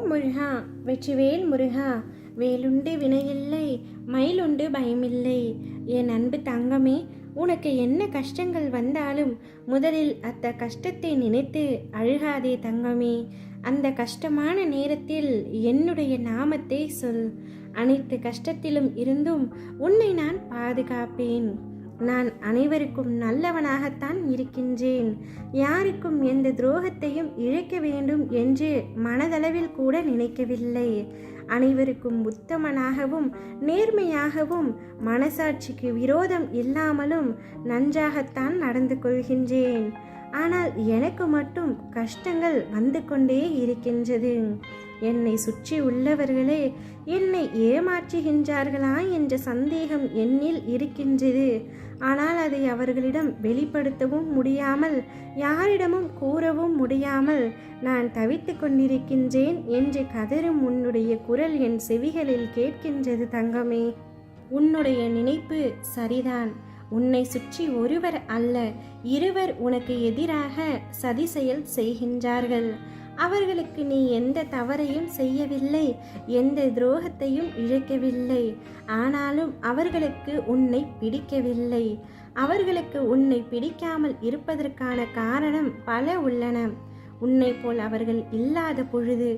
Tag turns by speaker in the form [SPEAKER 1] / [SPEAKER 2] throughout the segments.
[SPEAKER 1] ஓம் முருகா, வெற்றிவேல் முருகா. வேலுண்டு வினையில்லை, மயிலுண்டு பயமில்லை. என் அன்பு தங்கமே, உனக்கு என்ன கஷ்டங்கள் வந்தாலும் முதலில் அந்த கஷ்டத்தை நினைத்து அழுகாதே தங்கமே. அந்த கஷ்டமான நேரத்தில் என்னுடைய நாமத்தை சொல். அனைத்து கஷ்டத்திலும் இருந்தும் உன்னை நான் பாதுகாப்பேன். நான் அனைவருக்கும் நல்லவனாகத்தான் இருக்கின்றேன். யாருக்கும் எந்த துரோகத்தையும் இழைக்க வேண்டும் என்று மனதளவில் கூட நினைக்கவில்லை. அனைவருக்கும் உத்தமனாகவும் நேர்மையாகவும் மனசாட்சிக்கு விரோதம் இல்லாமலும் நன்றாகத்தான் நடந்து கொள்கின்றேன். ஆனால் எனக்கு மட்டும் கஷ்டங்கள் வந்து கொண்டே இருக்கின்றது. என்னை சுற்றி உள்ளவர்களே என்னை ஏமாற்றுகின்றார்களா என்ற சந்தேகம் என்னில் இருக்கின்றது. ஆனால் அதை அவர்களிடம் வெளிப்படுத்தவும் முடியாமல், யாரிடமும் கூறவும் முடியாமல் நான் தவித்து கொண்டிருக்கின்றேன் என்று கதறும் உன்னுடைய குரல் என் செவிகளில் கேட்கின்றது தங்கமே. உன்னுடைய நினைப்பு சரிதான். உன்னை சுற்றி ஒருவர் அல்ல, இருவர் உனக்கு எதிராக சதி செயல் செய்கின்றார்கள். அவர்களுக்கு நீ எந்த தவறையும் செய்யவில்லை, எந்த துரோகத்தையும் இழைக்கவில்லை. ஆனாலும் அவர்களுக்கு உன்னை பிடிக்கவில்லை. அவர்களுக்கு உன்னை பிடிக்காமல் இருப்பதற்கான காரணம் பல உள்ளன. உன்னை போல் அவர்கள் இல்லாத பொழுது,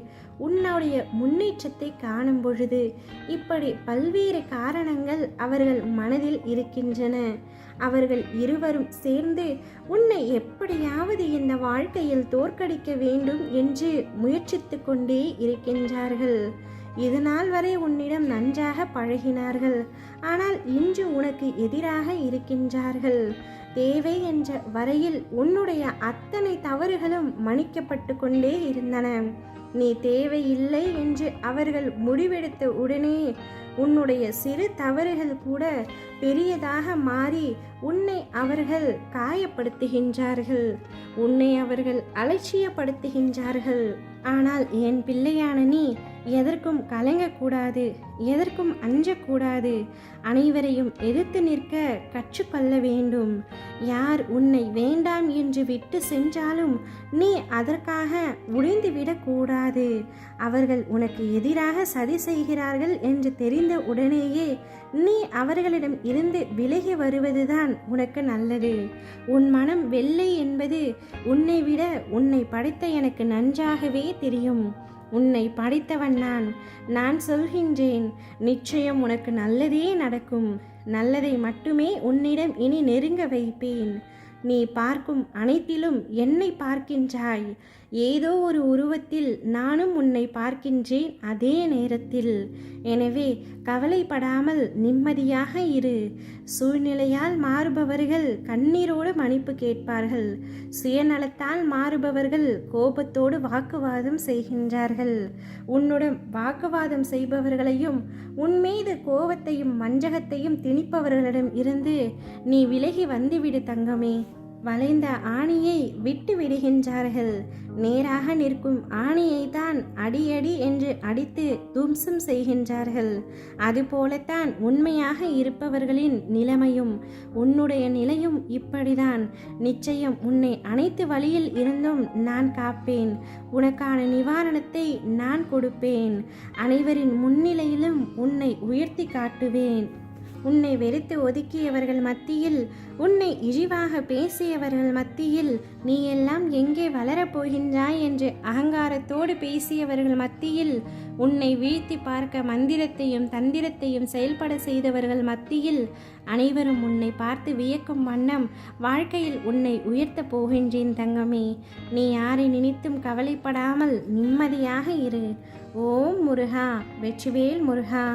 [SPEAKER 1] உன்னுடைய முன்னேற்றத்தை காணும் பொழுது, இப்படி பல்வேறு காரணங்கள் அவர்கள் மனதில் இருக்கின்றன. அவர்கள் இருவரும் சேர்ந்து உன்னை எப்படியாவது இந்த வாழ்க்கையில் தோற்கடிக்க வேண்டும் என்று முயற்சித்து கொண்டே இருக்கின்றார்கள். இதுநாள் வரை உன்னிடம் நன்றாக பழகினார்கள். ஆனால் இன்று உனக்கு எதிராக இருக்கின்றார்கள். தேவை என்ற வரையில் உன்னுடைய அத்தனை தவறுகளும் மன்னிக்கப்பட்டு கொண்டே இருந்தன. நீ தேவையில்லை என்று அவர்கள் முடிவெடுத்த உடனே உன்னுடைய சிறு தவறுகள் கூட பெரியதாக மாறி உன்னை அவர்கள் காயப்படுத்துகின்றார்கள். உன்னை அவர்கள் அலட்சியப்படுத்துகின்றார்கள். ஆனால் என் பிள்ளையான நீ எதற்கும் கலங்கக்கூடாது, எதற்கும் அஞ்சக்கூடாது. அனைவரையும் எதிர்த்து நிற்க கற்றுக்கொள்ள வேண்டும். யார் உன்னை வேண்டாம் என்று விட்டு சென்றாலும் நீ அதற்காக உடைந்துவிடக்கூடாது. அவர்கள் உனக்கு எதிராக சதி செய்கிறார்கள் என்று தெரிந்த உடனேயே நீ அவர்களிடம் இருந்து விலகி வருவதுதான் உனக்கு நல்லது. உன் மனம் வெள்ளை என்பது உன்னை விட உன்னை படைத்த எனக்கு நன்றாகவே தெரியும். உன்னை படைத்தவன் நான் சொல்கின்றேன். நிச்சயம் உனக்கு நல்லதே நடக்கும். நல்லதை மட்டுமே உன்னிடம் இனி நெருங்க வைப்பேன். நீ பார்க்கும் அனைத்திலும் என்னை பார்க்கின்றாய். ஏதோ ஒரு உருவத்தில் நானும் உன்னை பார்க்கின்றேன் அதே நேரத்தில். எனவே கவலைப்படாமல் நிம்மதியாக இரு. சூழ்நிலையால் மாறுபவர்கள் கண்ணீரோடு மன்னிப்பு கேட்பார்கள். சுயநலத்தால் மாறுபவர்கள் கோபத்தோடு வாக்குவாதம் செய்கின்றார்கள். உன்னுடன் வாக்குவாதம் செய்பவர்களையும் உன்மீது கோபத்தையும் வஞ்சகத்தையும் திணிப்பவர்களிடம் இருந்து நீ விலகி வந்துவிடு தங்கமே. வளைந்த ஆணியை விட்டு விடுகின்றார்கள். நேராக நிற்கும் ஆணியை தான் அடியடி என்று அடித்து தும்சம் செய்கின்றார்கள். அதுபோலத்தான் உண்மையாக இருப்பவர்களின் நிலைமையும். உன்னுடைய நிலையும் இப்படிதான். நிச்சயம் உன்னை அனைத்து வழியில் இருந்தும் நான் காப்பேன். உனக்கான நிவாரணத்தை நான் கொடுப்பேன். அனைவரின் முன்னிலையிலும் உன்னை உயர்த்தி காட்டுவேன். உன்னை வெறுத்து ஒதுக்கியவர்கள் மத்தியில், உன்னை இழிவாக பேசியவர்கள் மத்தியில், நீ எல்லாம் எங்கே வளரப்போகின்றாய் என்று அகங்காரத்தோடு பேசியவர்கள் மத்தியில், உன்னை வீழ்த்தி பார்க்க மந்திரத்தையும் தந்திரத்தையும் செயல்பட செய்தவர்கள் மத்தியில், அனைவரும் உன்னை பார்த்து வியக்கும் வண்ணம் வாழ்க்கையில் உன்னை உயர்த்தப் போகின்றேன் தங்கமே. நீ யாரை நினைத்தும் கவலைப்படாமல் நிம்மதியாக இரு. ஓம் முருகா, வெற்றிவேல் முருகா.